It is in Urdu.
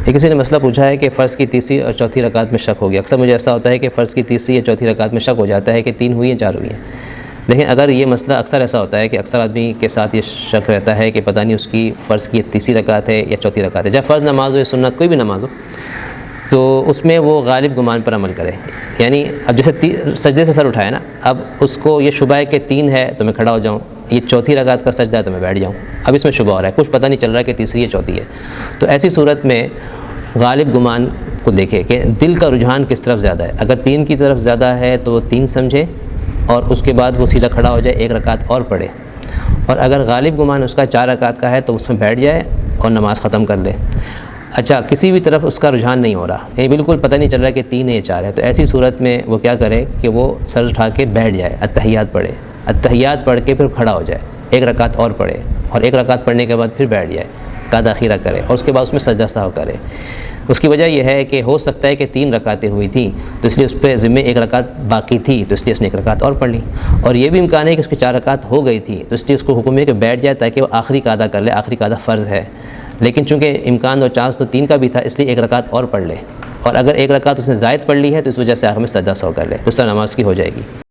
ایک کسی نے مسئلہ پوچھا ہے کہ فرض کی تیسری اور چوتھی رکعت میں شک ہو گیا. اکثر مجھے ایسا ہوتا ہے کہ فرض کی تیسری یا چوتھی رکعت میں شک ہو جاتا ہے کہ 3 ہوئی ہیں 4 ہوئی ہیں. لیکن اگر یہ مسئلہ اکثر ایسا ہوتا ہے کہ اکثر آدمی کے ساتھ یہ شک رہتا ہے کہ پتہ نہیں اس کی فرض کی تیسری رکعت ہے یا چوتھی رکعت ہے, چاہے فرض نماز ہو یا سنت کوئی بھی نماز ہو, تو اس میں وہ غالب گمان پر عمل کرے. یعنی اب جیسے سجدے سے سر اٹھایا نا, اب اس کو یہ شبہ ہے کہ 3 ہے تو میں کھڑا ہو جاؤں, یہ چوتھی رکعت کا سجدہ ہے تو میں بیٹھ جاؤں. اب اس میں شبہ ہو رہا ہے, کچھ پتہ نہیں چل رہا ہے کہ تیسری یا چوتھی ہے. تو ایسی صورت میں غالب گمان کو دیکھے کہ دل کا رجحان کس طرف زیادہ ہے. اگر 3 کی طرف زیادہ ہے تو وہ 3 سمجھے اور اس کے بعد وہ سیدھا کھڑا ہو جائے, 1 رکعت اور پڑھے. اور اگر غالب گمان اس کا 4 رکعت کا ہے تو اس میں بیٹھ جائے اور نماز ختم کر لے. اچھا, کسی بھی طرف اس کا رجحان نہیں ہو رہا, یعنی بالکل پتہ نہیں چل رہا کہ 3 ہے یا 4 ہے, تو ایسی صورت میں وہ کیا کرے کہ وہ سر اٹھا کے بیٹھ جائے, اتحیات پڑھے, اتحیات پڑھ کے پھر کھڑا ہو جائے, 1 رکعت اور پڑھے اور 1 رکعت پڑھنے کے بعد پھر بیٹھ جائے, قعدہ اخیرہ کرے اور اس کے بعد اس میں سجدہ سہو کرے. اس کی وجہ یہ ہے کہ ہو سکتا ہے کہ 3 رکعتیں ہوئی تھیں تو اس لیے اس پہ ذمہ 1 رکعت باقی تھی, تو اس لیے اس نے 1 رکعت اور پڑھ لی. اور یہ بھی امکان ہے کہ اس کی 4 رکعت ہو گئی تھی تو اس لیے اس کو حکم ہے کہ بیٹھ جائے تاکہ وہ آخری قعدہ کر لے, آخری قعدہ فرض ہے. لیکن چونکہ امکان اور چانس تو 3 کا بھی تھا, اس لیے 1 رکعت اور پڑھ لے, اور اگر 1 رکعت اس نے زائد پڑھ لی ہے تو اس وجہ سے آخر میں سجدہ سہو کر لے, تو اس سے نماز کی ہو جائے گی.